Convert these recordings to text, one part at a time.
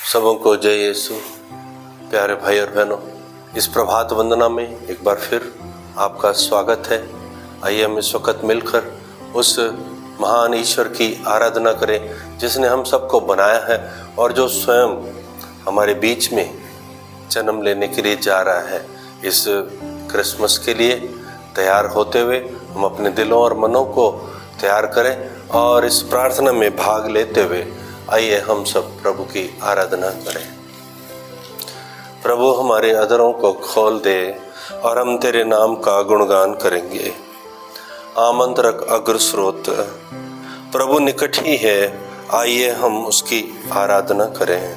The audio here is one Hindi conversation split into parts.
सबों को जय यीशु। प्यारे भाई और बहनों, इस प्रभात वंदना में एक बार फिर आपका स्वागत है। आइए हम इस वक्त मिलकर उस महान ईश्वर की आराधना करें जिसने हम सबको बनाया है और जो स्वयं हमारे बीच में जन्म लेने के लिए जा रहा है। इस क्रिसमस के लिए तैयार होते हुए हम अपने दिलों और मनों को तैयार करें और इस प्रार्थना में भाग लेते हुए आइए हम सब प्रभु की आराधना करें। प्रभु हमारे अधरों को खोल दे और हम तेरे नाम का गुणगान करेंगे। आमंत्रक अग्र स्रोत प्रभु निकट ही है, आइए हम उसकी आराधना करें।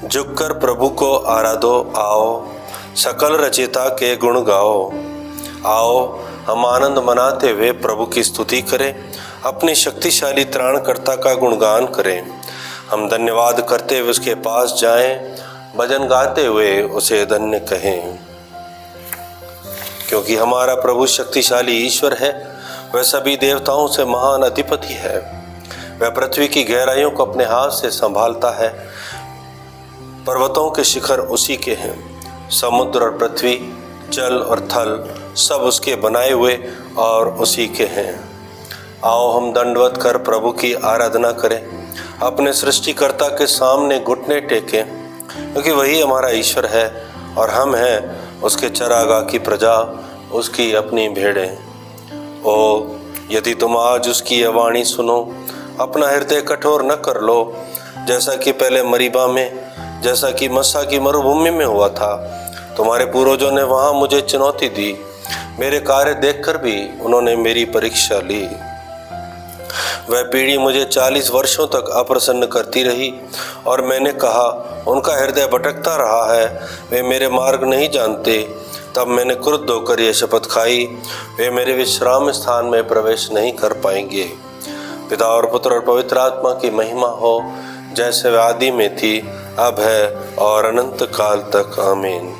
झुककर प्रभु को आराधो आओ, सकल रचयिता के गुण गाओ। आओ हम आनंद मनाते हुए प्रभु की स्तुति करें, अपनी शक्तिशाली त्राणकर्ता का गुणगान करें। हम धन्यवाद करते हुए उसके पास जाएं, भजन गाते हुए उसे धन्य कहें। क्योंकि हमारा प्रभु शक्तिशाली ईश्वर है, वह सभी देवताओं से महान अधिपति है। वह पृथ्वी की गहराइयों को अपने हाथ से संभालता है, पर्वतों के शिखर उसी के हैं। समुद्र और पृथ्वी, जल और थल सब उसके बनाए हुए और उसी के हैं। आओ हम दंडवत कर प्रभु की आराधना करें, अपने सृष्टिकर्ता के सामने घुटने टेकें, क्योंकि वही हमारा ईश्वर है और हम हैं उसके चरागाह की प्रजा, उसकी अपनी भेड़ें। ओ यदि तुम आज उसकी यह वाणी सुनो, अपना हृदय कठोर न कर लो, जैसा कि पहले मरीबा में, जैसा कि मस्सा की मरुभूमि में हुआ था। तुम्हारे पूर्वजों ने वहाँ मुझे चुनौती दी, मेरे कार्य देखकर भी उन्होंने मेरी परीक्षा ली। वह पीढ़ी मुझे 40 वर्षों तक अप्रसन्न करती रही और मैंने कहा उनका हृदय भटकता रहा है, वे मेरे मार्ग नहीं जानते। तब मैंने क्रुद्ध होकर यह शपथ खाई, वे मेरे विश्राम स्थान में प्रवेश नहीं कर पाएंगे। पिता और पुत्र और पवित्र आत्मा की महिमा हो, जैसे वह आदि में थी, अब है और अनंत काल तक। आमीन।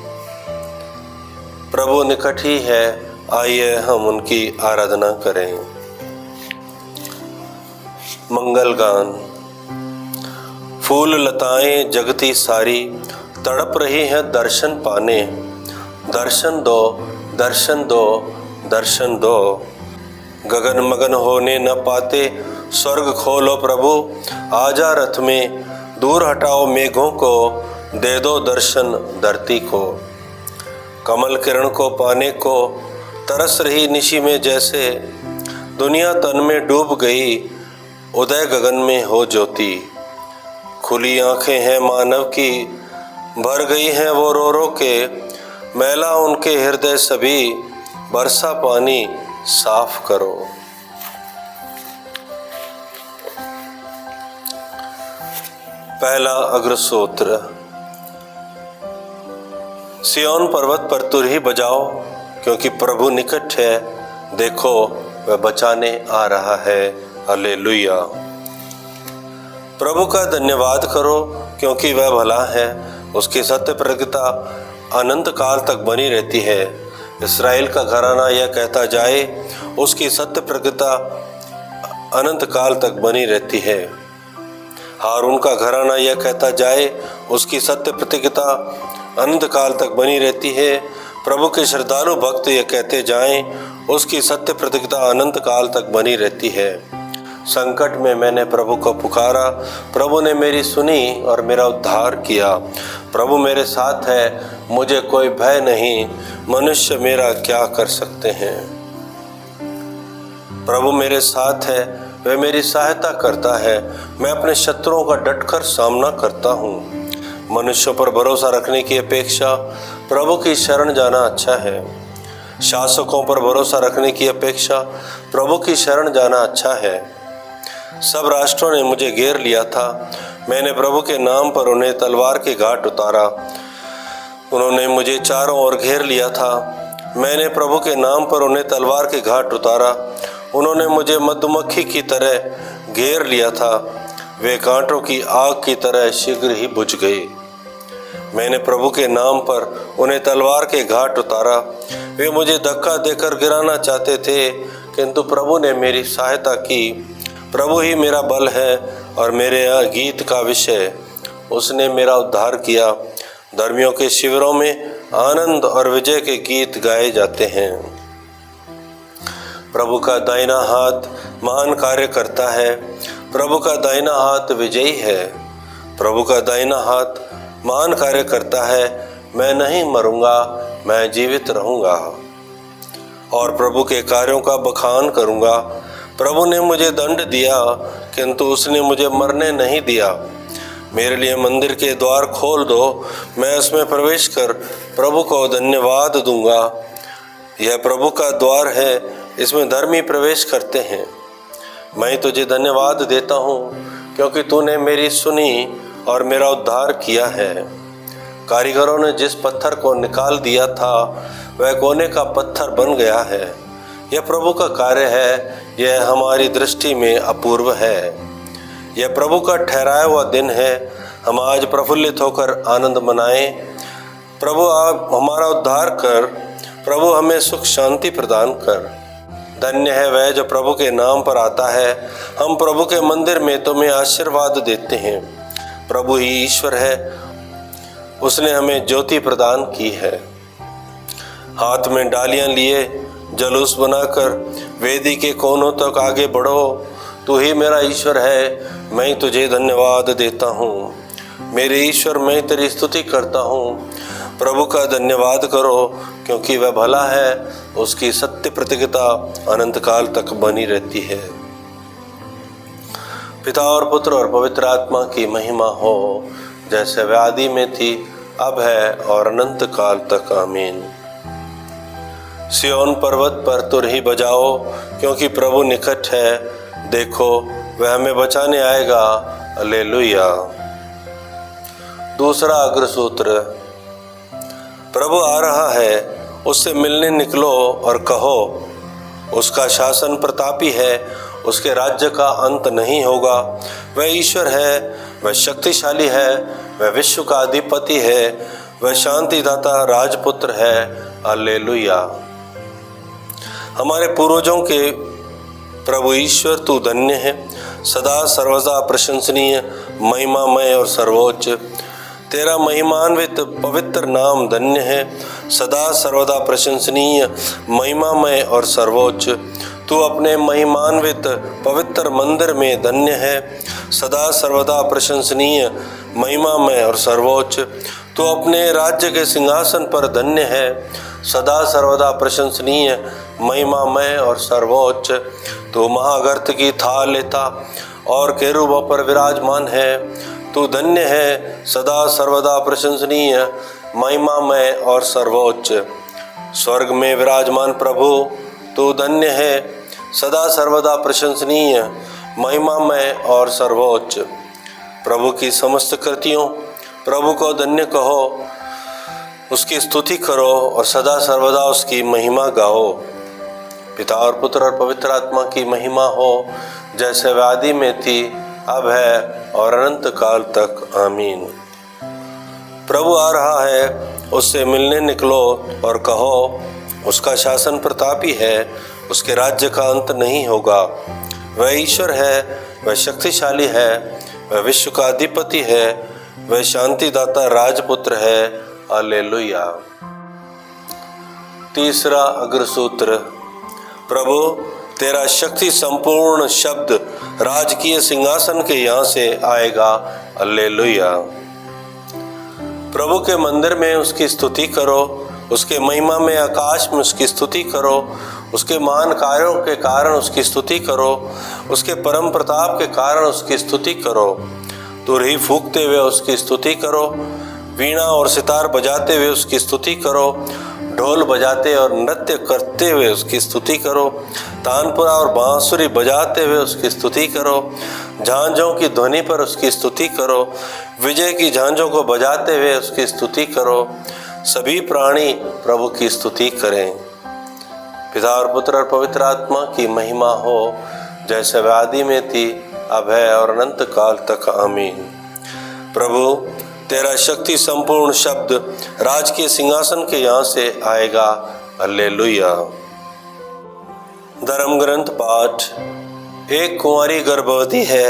प्रभु निकट ही है, आइए हम उनकी आराधना करें। मंगल गान। फूल लताएं जगती सारी, तड़प रही हैं दर्शन पाने। दर्शन दो, दर्शन दो, दर्शन दो। गगन मगन होने न पाते, स्वर्ग खोलो प्रभु, आजा रथ में। दूर हटाओ मेघों को, दे दो दर्शन धरती को। कमल किरण को पाने को तरस रही निशी में, जैसे दुनिया तन में डूब गई, उदय गगन में हो ज्योति। खुली आंखें हैं मानव की, भर गई हैं वो रो रो के। मैला उनके हृदय सभी, बरसा पानी साफ करो। पहला अग्रसूत्र। सिय्योन पर्वत पर तुरही बजाओ, क्योंकि प्रभु निकट है, देखो वह बचाने आ रहा है। हालेलुया। प्रभु का धन्यवाद करो, क्योंकि वह भला है, उसकी सत्य प्रज्ञता अनंत काल तक बनी रहती है। इस्राएल का घराना यह कहता जाए, उसकी सत्य प्रज्ञता अनंत काल तक बनी रहती है। हारून का घराना यह कहता जाए, उसकी सत्य प्रतिज्ञता अनंत काल तक बनी रहती है। प्रभु के श्रद्धालु भक्त ये कहते जाएं, उसकी सत्य प्रतिज्ञता अनंत काल तक बनी रहती है। संकट में मैंने प्रभु को पुकारा, प्रभु ने मेरी सुनी और मेरा उद्धार किया। प्रभु मेरे साथ है, मुझे कोई भय नहीं, मनुष्य मेरा क्या कर सकते हैं। प्रभु मेरे साथ है, वह मेरी सहायता करता है। मैं अपने शत्रुओं का डटकर सामना करता हूँ। मनुष्यों पर भरोसा रखने की अपेक्षा प्रभु की शरण जाना अच्छा है। शासकों पर भरोसा रखने की अपेक्षा प्रभु की शरण जाना अच्छा है। सब राष्ट्रों ने मुझे घेर लिया था, मैंने प्रभु के नाम पर उन्हें तलवार के घाट उतारा। उन्होंने मुझे चारों ओर घेर लिया था, मैंने प्रभु के नाम पर उन्हें तलवार के घाट उतारा। उन्होंने मुझे मधुमक्खी की तरह घेर लिया था, वे कांटों की आग की तरह शीघ्र ही बुझ गए। मैंने प्रभु के नाम पर उन्हें तलवार के घाट उतारा। वे मुझे धक्का देकर गिराना चाहते थे, किंतु प्रभु ने मेरी सहायता की। प्रभु ही मेरा बल है और मेरे गीत का विषय। उसने मेरा उद्धार किया। धर्मियों के शिविरों में आनंद और विजय के गीत गाए जाते हैं। प्रभु का दाहिना हाथ महान कार्य करता है। प्रभु का दाहिना हाथ विजयी है। प्रभु का दाहिना हाथ महान कार्य करता है। मैं नहीं मरूंगा, मैं जीवित रहूंगा और प्रभु के कार्यों का बखान करूंगा। प्रभु ने मुझे दंड दिया, किंतु उसने मुझे मरने नहीं दिया। मेरे लिए मंदिर के द्वार खोल दो, मैं उसमें प्रवेश कर प्रभु को धन्यवाद दूंगा। यह प्रभु का द्वार है, इसमें धर्मी प्रवेश करते हैं। मैं तुझे धन्यवाद देता हूँ, क्योंकि तूने मेरी सुनी और मेरा उद्धार किया है। कारीगरों ने जिस पत्थर को निकाल दिया था, वह कोने का पत्थर बन गया है। यह प्रभु का कार्य है, यह हमारी दृष्टि में अपूर्व है। यह प्रभु का ठहराया हुआ दिन है। हम आज प्रफुल्लित होकर आनंद मनाएं। प्रभु आप हमारा उद्धार कर, प्रभु हमें सुख शांति प्रदान कर। धन्य है वह जो प्रभु के नाम पर आता है। हम प्रभु के मंदिर में तुम्हें आशीर्वाद देते हैं। प्रभु ही ईश्वर है, उसने हमें ज्योति प्रदान की है। हाथ में डालियां लिए जलूस बनाकर वेदी के कोनों तक आगे बढ़ो। तू ही मेरा ईश्वर है, मैं तुझे धन्यवाद देता हूँ। मेरे ईश्वर, मैं तेरी स्तुति करता हूँ। प्रभु का धन्यवाद करो, क्योंकि वह भला है, उसकी सत्य प्रतिज्ञा अनंत काल तक बनी रहती है। पिता और पुत्र और पवित्र आत्मा की महिमा हो, जैसे वह आदि में थी, अब है और अनंत काल तक। आमीन। सिय्योन पर्वत पर तुरही बजाओ, क्योंकि प्रभु निकट है। देखो, वह हमें बचाने आएगा। हालेलुया। दूसरा अग्रसूत्र। प्रभु आ रहा है, उससे मिलने निकलो और कहो, उसका शासन प्रतापी है, उसके राज्य का अंत नहीं होगा। वह ईश्वर है, वह शक्तिशाली है, वह विश्व का अधिपति है, वह शांतिदाता राजपुत्र है। हालेलुया। हमारे पूर्वजों के प्रभु ईश्वर, तू धन्य है, सदा सर्वदा प्रशंसनीय, महिमामय और सर्वोच्च। तेरा महिमान्वित पवित्र नाम धन्य है, सदा सर्वदा प्रशंसनीय, महिमामय और सर्वोच्च। तू अपने महिमान्वित पवित्र मंदिर में धन्य है, सदा सर्वदा प्रशंसनीय, महिमामय और सर्वोच्च। तू अपने राज्य के सिंहासन पर धन्य है, सदा सर्वदा प्रशंसनीय, महिमामय और सर्वोच्च। तू महागर्त की थाल लेता और केरूबों पर विराजमान है। तू धन्य है, सदा सर्वदा प्रशंसनीय, महिमामय और सर्वोच्च। स्वर्ग में विराजमान प्रभु, तू धन्य है, सदा सर्वदा प्रशंसनीय, महिमामय और सर्वोच्च। प्रभु की समस्त कृतियों, प्रभु को धन्य कहो, उसकी स्तुति करो और सदा सर्वदा उसकी महिमा गाओ। पिता और पुत्र और पवित्र आत्मा की महिमा हो, जैसे वह आदि में थी, अब है और अनंत काल तक। आमीन। प्रभु आ रहा है, उससे मिलने निकलो और कहो, उसका शासन प्रतापी है, उसके राज्य का अंत नहीं होगा। वह ईश्वर है, वह शक्तिशाली है, वह विश्व का अधिपति है, वह शांतिदाता राजपुत्र है। हालेलुया। तीसरा अग्रसूत्र। प्रभु, तेरा शक्ति संपूर्ण शब्द राजकीय सिंहासन के यहाँ से आएगा। हालेलुया। प्रभु के मंदिर में उसकी स्तुति करो, उसके महिमा में आकाश में उसकी स्तुति करो, उसके महान कार्यों के कारण उसकी स्तुति करो, उसके परम प्रताप के कारण उसकी स्तुति करो। तुरही फूंकते हुए उसकी स्तुति करो, वीणा और सितार बजाते हुए उसकी स्तुति करो, ढोल बजाते और नृत्य करते हुए उसकी स्तुति करो, तानपुरा और बांसुरी बजाते हुए उसकी स्तुति करो, झांझों की ध्वनि पर उसकी स्तुति करो, विजय की झांझों को बजाते हुए उसकी स्तुति करो। सभी प्राणी प्रभु की स्तुति करें। पिता और पुत्र और पवित्र आत्मा की महिमा हो, जैसे वह आदि में थी, अब है और अनंत काल तक। आमीन। प्रभु, तेरा शक्ति संपूर्ण शब्द राज के सिंहासन के यहाँ से आएगा। हालेलुया। धर्म ग्रंथ पाठ। एक कुंवारी गर्भवती है,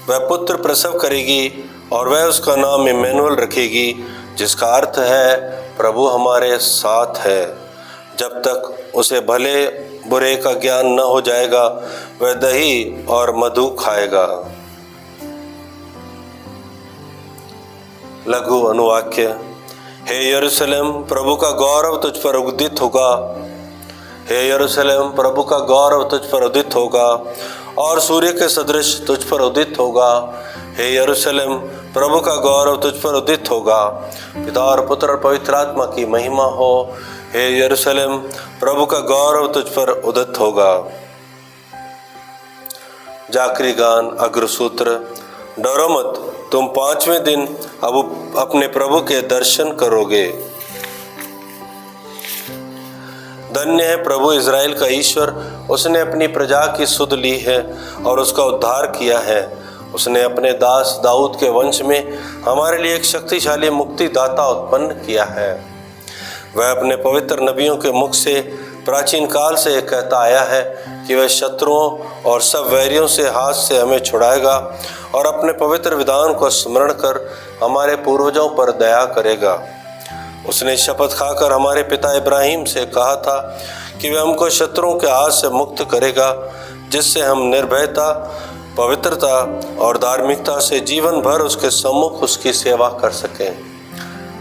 वह पुत्र प्रसव करेगी और वह उसका नाम इम्मानुएल रखेगी, जिसका अर्थ है प्रभु हमारे साथ है। जब तक उसे भले बुरे का ज्ञान न हो जाएगा, वह दही और मधु खाएगा। लघु अनुवाक्य। हे यरूशलेम, प्रभु का गौरव तुझ पर उदित होगा। हे यरूशलेम, प्रभु का गौरव तुझ पर उदित होगा और सूर्य के सदृश तुझ पर उदित होगा। हे यरूशलेम, प्रभु का गौरव तुझ पर उदित होगा। पिता और पुत्र और पवित्र आत्मा की महिमा हो। हे यरूशलेम, प्रभु का गौरव तुझ पर उदित होगा। जाकरी गान अग्रसूत्र। डरो मत, तुम 5वें दिन अब अपने प्रभु के दर्शन करोगे। धन्य है प्रभु इज़राइल का ईश्वर, उसने अपनी प्रजा की सुध ली है और उसका उद्धार किया है। उसने अपने दास दाऊद के वंश में हमारे लिए एक शक्तिशाली मुक्तिदाता उत्पन्न किया है। वह अपने पवित्र नबियों के मुख से प्राचीन काल से कहता आया है कि वह शत्रुओं और सब वैरियों से हाथ से हमें छुड़ाएगा और अपने पवित्र विधान को स्मरण कर हमारे पूर्वजों पर दया करेगा। उसने शपथ खाकर हमारे पिता इब्राहिम से कहा था कि वह हमको शत्रुओं के हाथ से मुक्त करेगा, जिससे हम निर्भयता, पवित्रता और धार्मिकता से जीवन भर उसके सम्मुख उसकी सेवा कर सकें।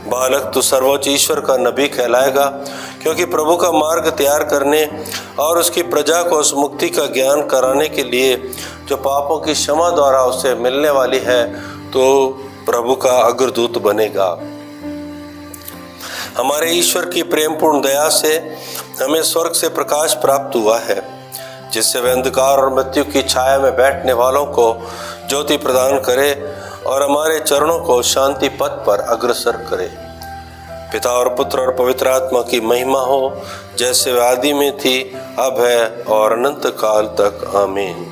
बालक, तू सर्वोच्च ईश्वर का नबी कहलाएगा, क्योंकि प्रभु का मार्ग तैयार करने और उसकी प्रजा को उस मुक्ति का ज्ञान कराने के लिए जो पापों की क्षमा द्वारा उसे मिलने वाली है, तो प्रभु का अग्रदूत बनेगा। हमारे ईश्वर की प्रेमपूर्ण दया से हमें स्वर्ग से प्रकाश प्राप्त हुआ है, जिससे वह अंधकार और मृत्यु की छाया में बैठने वालों को ज्योति प्रदान करे और हमारे चरणों को शांति पथ पर अग्रसर करे। पिता और पुत्र और पवित्र आत्मा की महिमा हो, जैसे वह आदि में थी, अब है और अनंत काल तक। आमीन।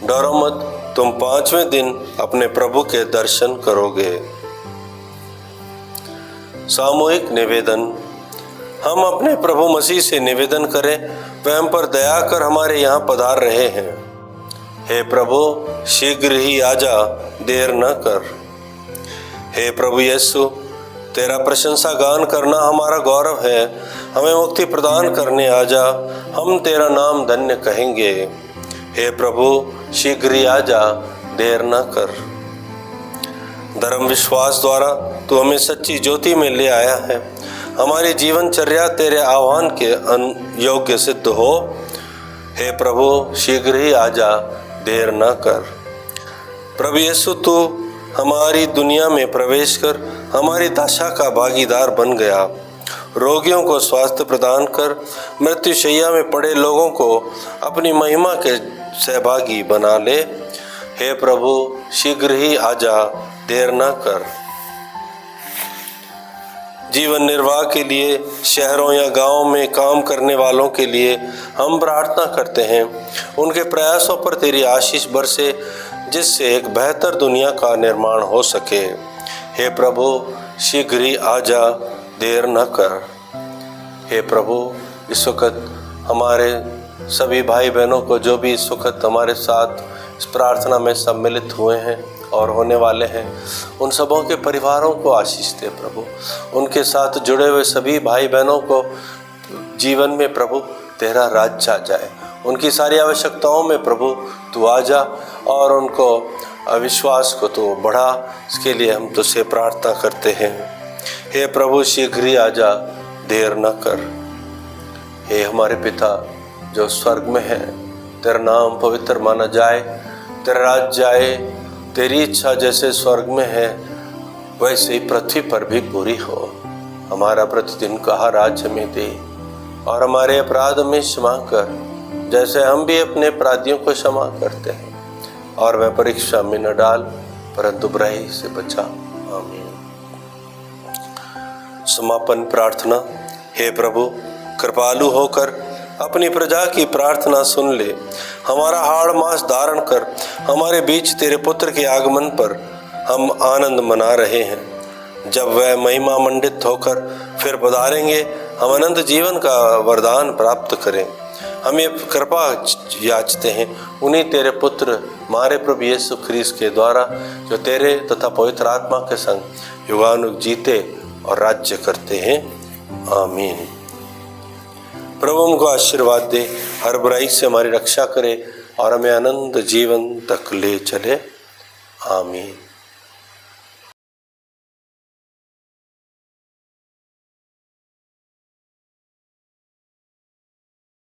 डरो मत, तुम 5वें दिन अपने प्रभु के दर्शन करोगे। सामूहिक निवेदन। हम अपने प्रभु मसीह से निवेदन करें, वह हम पर दया कर हमारे यहाँ पधार रहे हैं। हे प्रभु, शीघ्र ही आजा, देर न कर। हे प्रभु यीशु, तेरा प्रशंसा गान करना हमारा गौरव है। हमें मुक्ति प्रदान करने आजा, हम तेरा नाम धन्य कहेंगे। हे प्रभु, शीघ्र ही आजा, देर न कर। धर्म विश्वास द्वारा तू हमें सच्ची ज्योति में ले आया है। हमारी जीवनचर्या तेरे आह्वान के योग्य सिद्ध हो। हे प्रभु, शीघ्र ही आजा, देर न कर। प्रभु यीशु, तू हमारी दुनिया में प्रवेश कर हमारी दशा का भागीदार बन गया। रोगियों को स्वास्थ्य प्रदान कर, मृत्युशैया में पड़े लोगों को अपनी महिमा के सहभागी बना ले। हे प्रभु, शीघ्र ही आजा, देर न कर। जीवन निर्वाह के लिए शहरों या गांवों में काम करने वालों के लिए हम प्रार्थना करते हैं। उनके प्रयासों पर तेरी आशीष बरसे, जिससे एक बेहतर दुनिया का निर्माण हो सके। हे प्रभु, शीघ्र ही आजा, देर न कर। हे प्रभु, इस वक्त हमारे सभी भाई बहनों को जो भी इस वक्त हमारे साथ इस प्रार्थना में सम्मिलित हुए हैं और होने वाले हैं, उन सबों के परिवारों को आशीष दे प्रभु। उनके साथ जुड़े हुए सभी भाई बहनों को जीवन में प्रभु तेरा राज छा जाए। उनकी सारी आवश्यकताओं में प्रभु तू आ जा और उनको अविश्वास को तू बढ़ा। इसके लिए हम तुझसे प्रार्थना करते हैं। हे प्रभु, शीघ्र ही आजा, देर न कर। हे हमारे पिता जो स्वर्ग में है, तेरा नाम पवित्र माना जाए, तेरा राज जाए, तेरी इच्छा जैसे स्वर्ग में है वैसे ही पृथ्वी पर भी पूरी हो। हमारा प्रतिदिन का आहार हमें दे और हमारे अपराध में क्षमा कर, जैसे हम भी अपने अपराधियों को क्षमा करते हैं, और वह परीक्षा में न डाल, परंतु बुराई से बचा। आमीन। समापन प्रार्थना। हे प्रभु, कृपालु होकर अपनी प्रजा की प्रार्थना सुन ले। हमारा हाड़ मास धारण कर हमारे बीच तेरे पुत्र के आगमन पर हम आनंद मना रहे हैं। जब वह महिमा मंडित होकर फिर पधारेंगे, हम अनंत जीवन का वरदान प्राप्त करें। हम ये कृपा याचते हैं उन्हीं तेरे पुत्र हमारे प्रभु यीशु ख्रीस्त के द्वारा, जो तेरे तथा पवित्र आत्मा के संग युगानुग जीते और राज्य करते हैं। आमीन। प्रभु हमको आशीर्वाद दे, हर बुराई से हमारी रक्षा करे और हमें अनंत जीवन तक ले चले। आमीन।